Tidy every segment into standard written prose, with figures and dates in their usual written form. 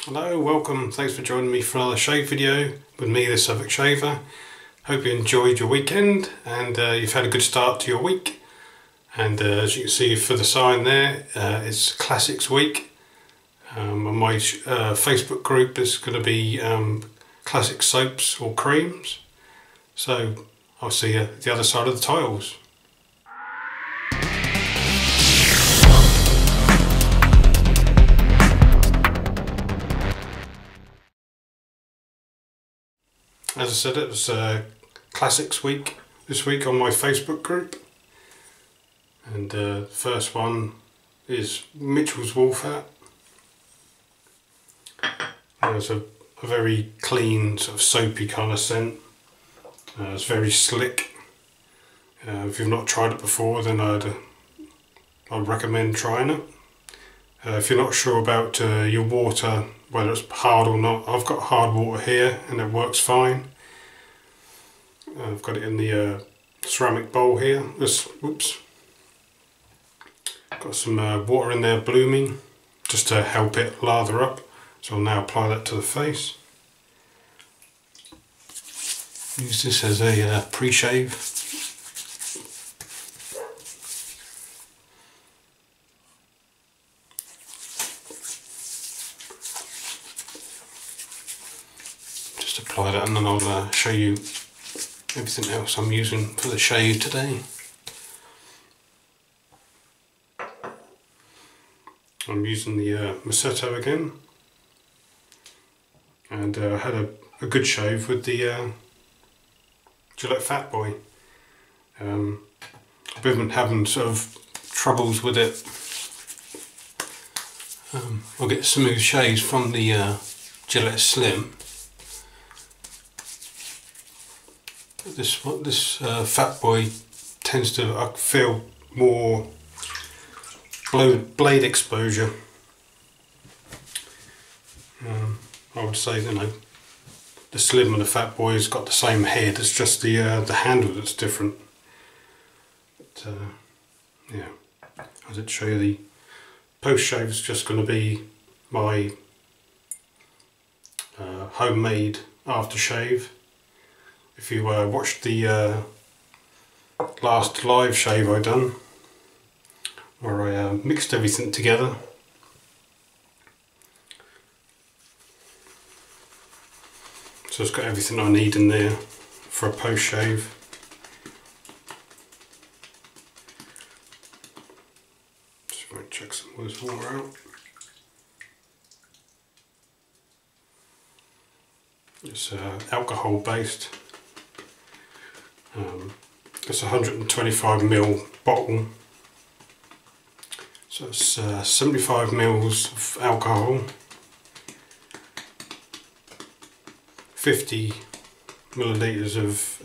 Hello, welcome, thanks for joining me for another shave video with me, the Suffolk Shaver. Hope you enjoyed your weekend and you've had a good start to your week. And as you can see for the sign there, it's Classics Week. On my Facebook group is going to be classic soaps or creams. So I'll see you at the other side of the tiles. As I said, it was Classics Week this week on my Facebook group. And the first one is Mitchell's Wolf Hat. It's a very clean, sort of soapy kind of scent. It's very slick. If you've not tried it before, then I'd recommend trying it. If you're not sure about your water, whether it's hard or not, I've got hard water here and it works fine. I've got it in the ceramic bowl here. Whoops. Got some water in there blooming just to help it lather up. So I'll now apply that to the face. Use this as a pre-shave. Just apply that and then I'll show you everything else I'm using for the shave today. I'm using the Maseto again, and I had a good shave with the Gillette Fat Boy. I've been having sort of troubles with it. I'll get smooth shaves from the Gillette Slim. This Fat Boy tends to, I feel, more blade exposure. I would say, you know, the Slim and the Fat Boy has got the same head. It's just the handle that's different. But, yeah, I did show you the post shave is just going to be my homemade aftershave. If you watched the last live shave I done, where I mixed everything together. So it's got everything I need in there for a post shave. Just going to check some of this water out. It's alcohol based. It's a 125ml bottle. So it's 75 mils of alcohol, 50 millilitres of,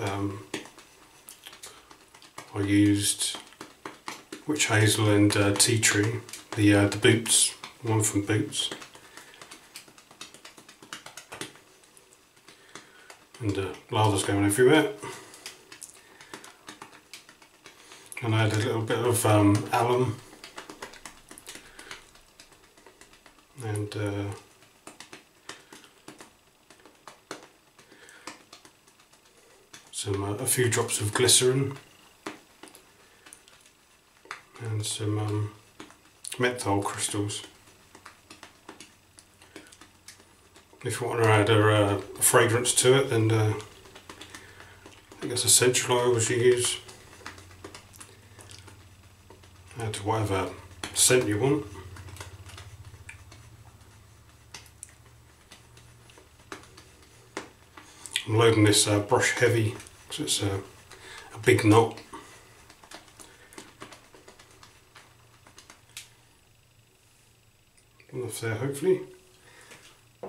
I used witch hazel and tea tree, the Boots, one from Boots. And lather's going everywhere. And I had a little bit of alum. And a few drops of glycerin and some menthol crystals. If you want to add a fragrance to it, then I think it's essential oils you use. Add to whatever scent you want. I'm loading this brush heavy, so it's a big knot. Enough there, hopefully. I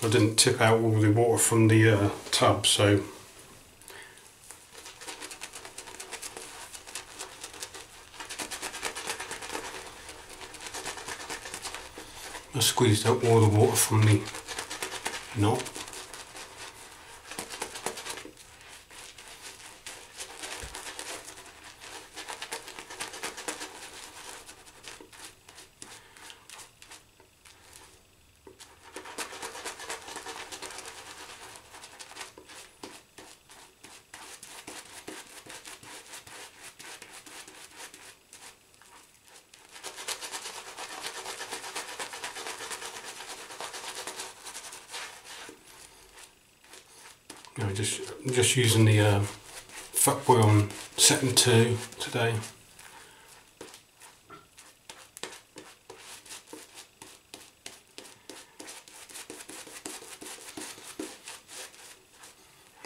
didn't tip out all the water from the tub, so I squeezed out all the water from the knot. just using the fuckboy on setting 2 today.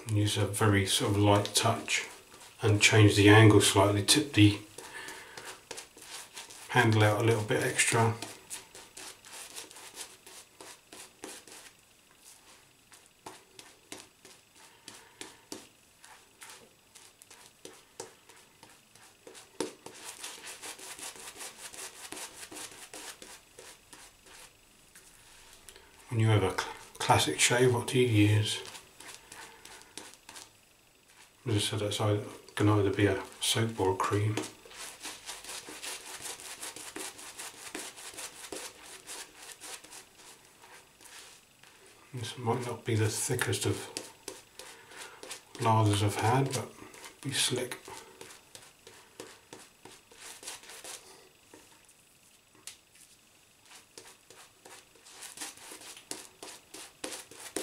And use a very sort of light touch and change the angle slightly, tip the handle out a little bit extra. When you have a classic shave, what do you use? As I said, that can either be a soap or a cream. This might not be the thickest of lathers I've had, but be slick.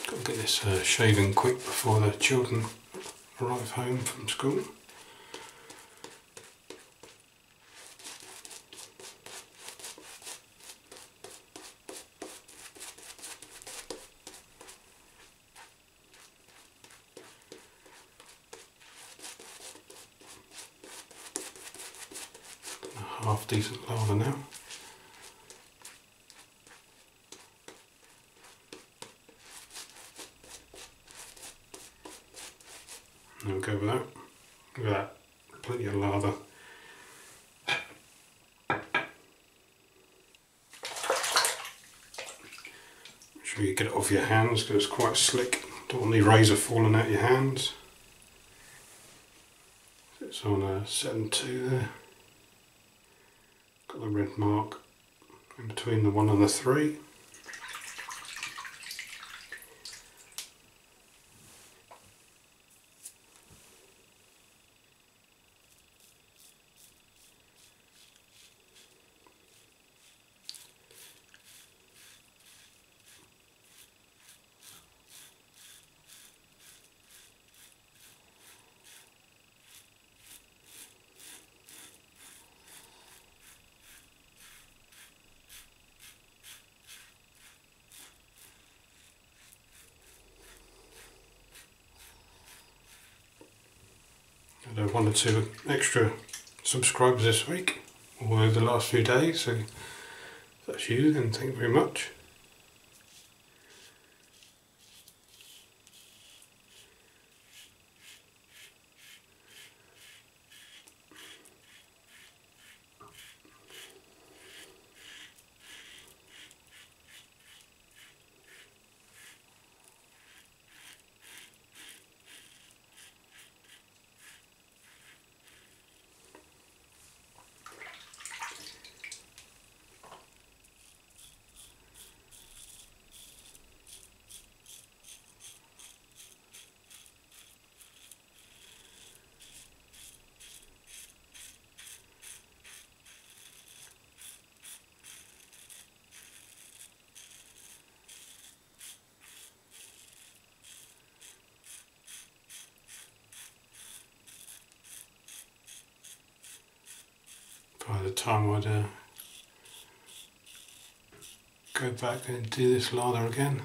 Got to get this shaving quick before the children arrive home from school. A half decent lather now. There we go with that. Look at that, plenty of lather. Make sure you get it off your hands because it's quite slick. Don't want the razor falling out your hands. It's on setting 2 there. Got the red mark in between the 1 and the 3. I had 1 or 2 extra subscribers this week, or over the last few days, so if that's you, then thank you very much. By the time I'd go back and do this lather again.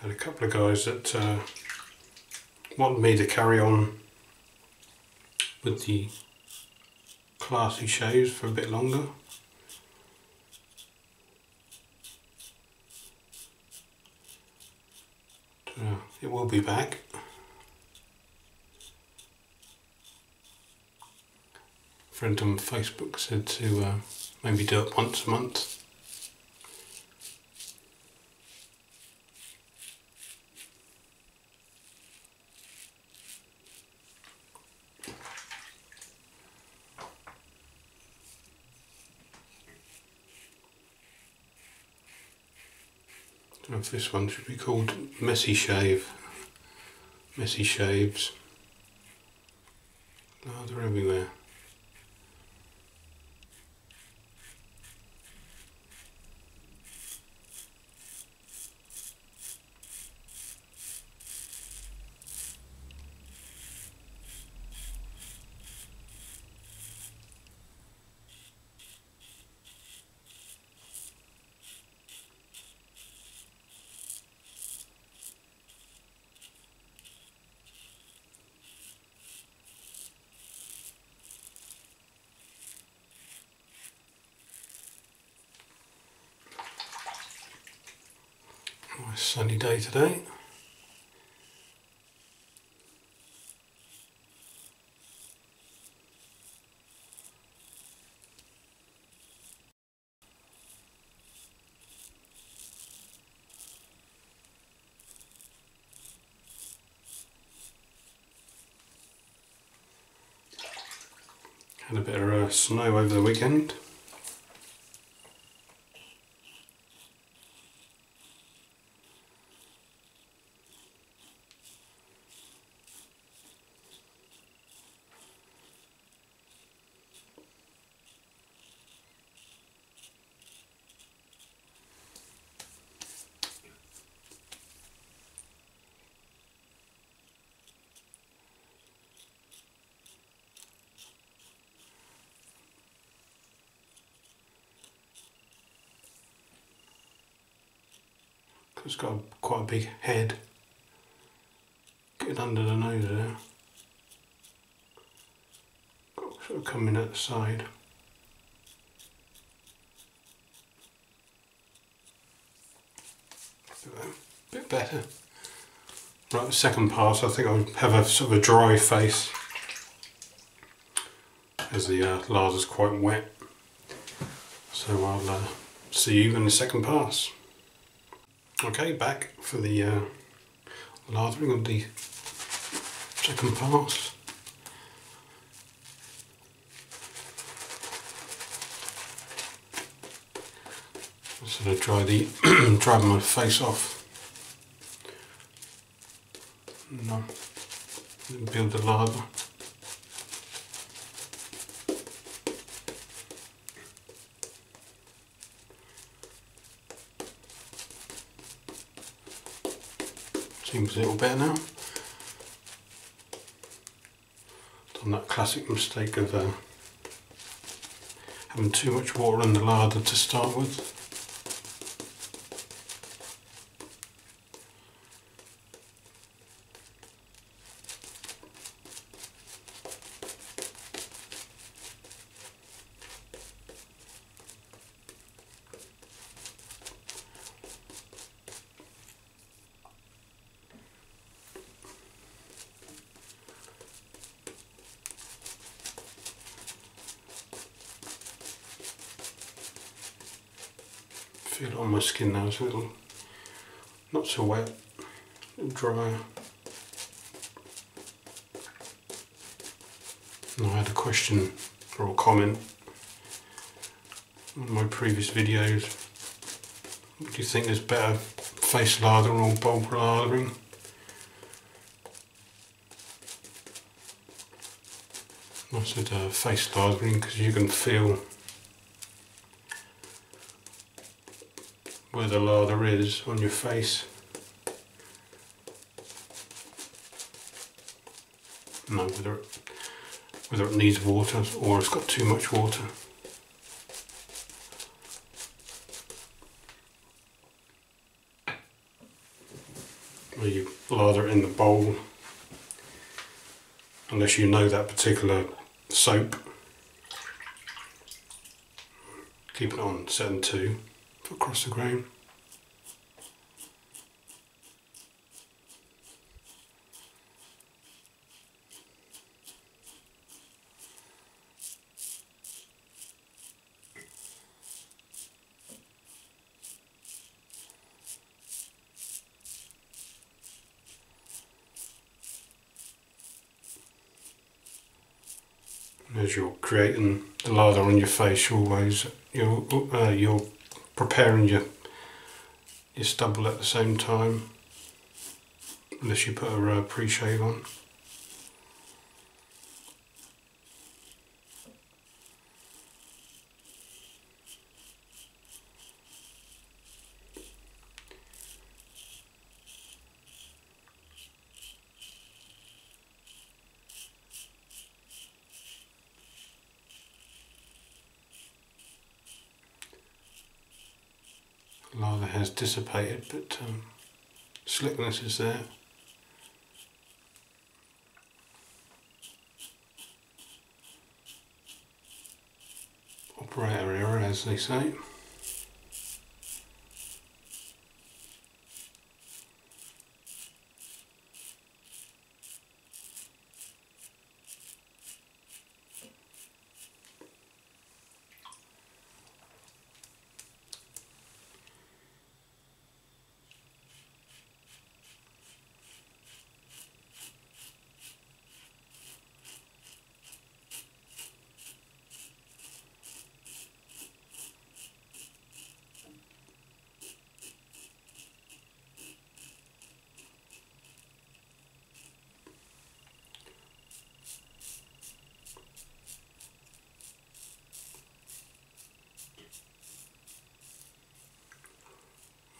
I had a couple of guys that wanted me to carry on with the classy shaves for a bit longer. It will be back. A friend on Facebook said to maybe do it once a month. I don't know if this one should be called Messy Shave. messy shaves, lather everywhere. Nice sunny day today. Had a bit of snow over the weekend. It's got quite a big head getting under the nose there. Got sort of coming out the side. A bit better. Right, the second pass, I think I'll have a sort of a dry face as the lather's quite wet. So I'll see you in the second pass. Okay, back for the lathering of the second pass. I'm just going to dry my face off. No, build the lather. Seems a little better now. Done that classic mistake of having too much water in the lather to start with. Feel it on my skin now, it's a little, not so wet, a little drier. And I had a question or a comment on my previous videos. What do you think is better, face lather or bulb lathering? I said face lathering because you can feel where the lather is on your face. No, whether it needs water or it's got too much water. Where you lather it in the bowl, unless you know that particular soap. Keep it on 7.2 for across the grain. As you're creating the lather on your face, you're preparing your stubble at the same time. unless you put a pre-shave on. Lather has dissipated, but slickness is there. Operator error, as they say.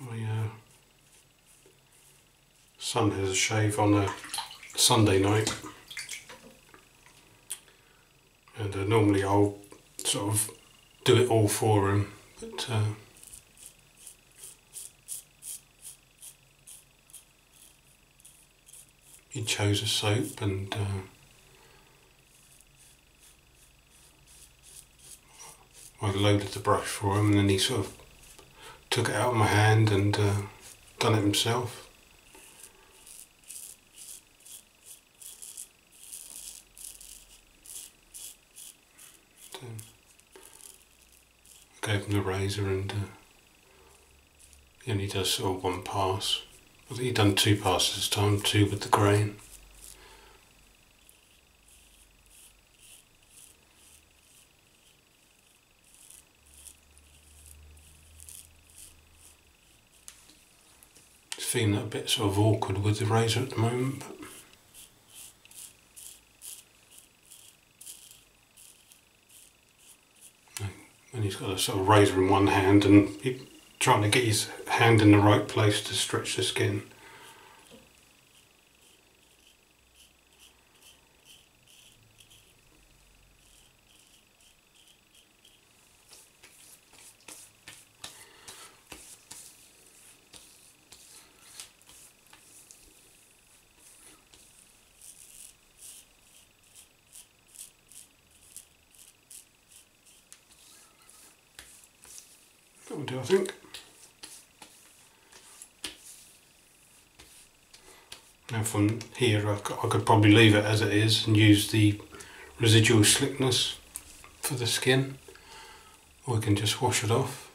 My son has a shave on a Sunday night, and normally I'll sort of do it all for him, but he chose a soap, and I loaded the brush for him, and then he sort of took it out of my hand and done it himself. So, I gave him the razor, and he only does sort of one pass. I think he'd done 2 passes this time, 2 with the grain. Feeling a bit sort of awkward with the razor at the moment, but when he's got a sort of razor in one hand and he's trying to get his hand in the right place to stretch the skin. That will do, I think. Now from here I could probably leave it as it is and use the residual slickness for the skin, or we can just wash it off.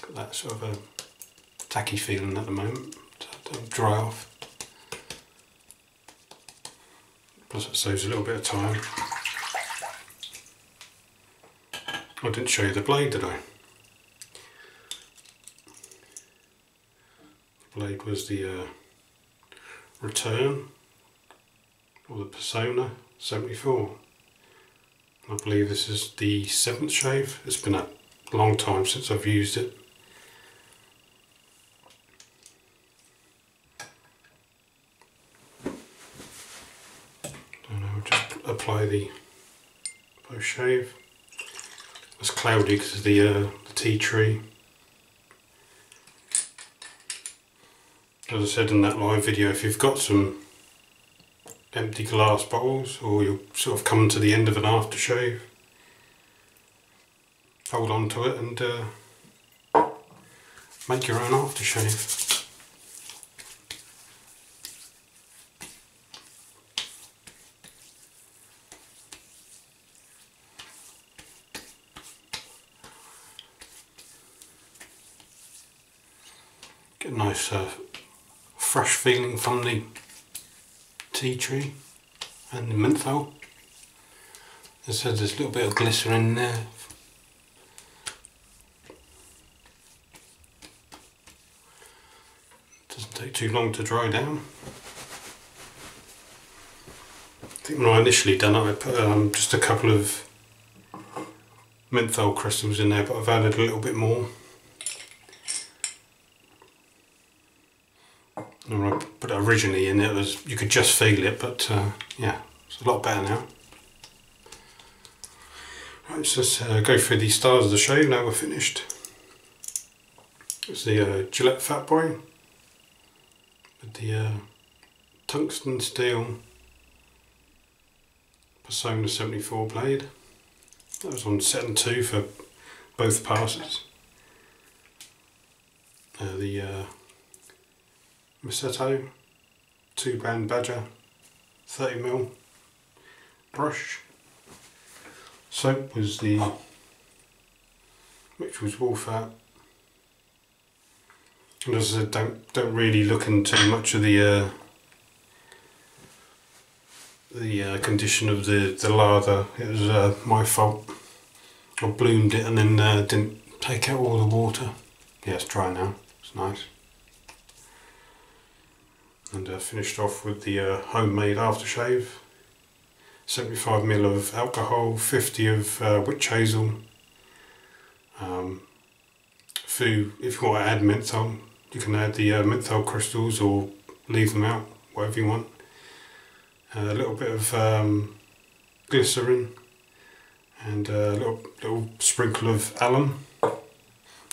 Got that sort of a tacky feeling at the moment. It'll dry off. Plus it saves a little bit of time. I didn't show you the blade, did I? The blade was the Return, or the Personna 74. I believe this is the 7th shave. It's been a long time since I've used it. Apply the post shave. It's cloudy because of the tea tree. As I said in that live video, if you've got some empty glass bottles, or you're sort of coming to the end of an aftershave, hold on to it and make your own aftershave. Get a nice fresh feeling from the tea tree and the menthol. As I said, there's a little bit of glycerin in there. Doesn't take too long to dry down. I think when I initially done it, I put just a couple of menthol crystals in there, but I've added a little bit more. When I put it originally in, it was, you could just feel it, but yeah, it's a lot better now. Right, so let's go through the stars of the shave now we're finished. It's the Gillette Fat Boy with the tungsten steel Personna 74 blade. That was on set and 2 for both passes. The Maseto 2-band Badger 30mm brush. Soap was the which was wool fat. And as I said, don't really look into much of the condition of the lather. It was my fault. I bloomed it and then didn't take out all the water. Yeah, it's dry now. It's nice. And finished off with the homemade aftershave. 75ml of alcohol, 50 of witch hazel. If you want to add menthol, you can add the menthol crystals or leave them out, whatever you want. A little bit of glycerin and a little sprinkle of alum. So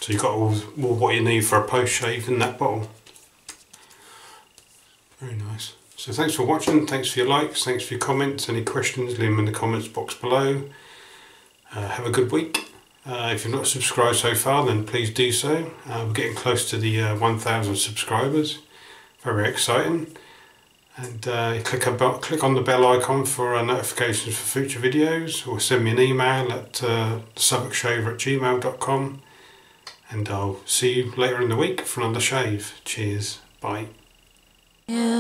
you've got all what you need for a post shave in that bottle. Very nice. So thanks for watching, thanks for your likes, thanks for your comments. Any questions, leave them in the comments box below. Have a good week. If you've not subscribed so far, then please do so. We're getting close to the 1,000 subscribers. Very exciting. And click on the bell icon for notifications for future videos, or send me an email at southwarkshaver@gmail.com. And I'll see you later in the week for another shave. Cheers. Bye. Yeah.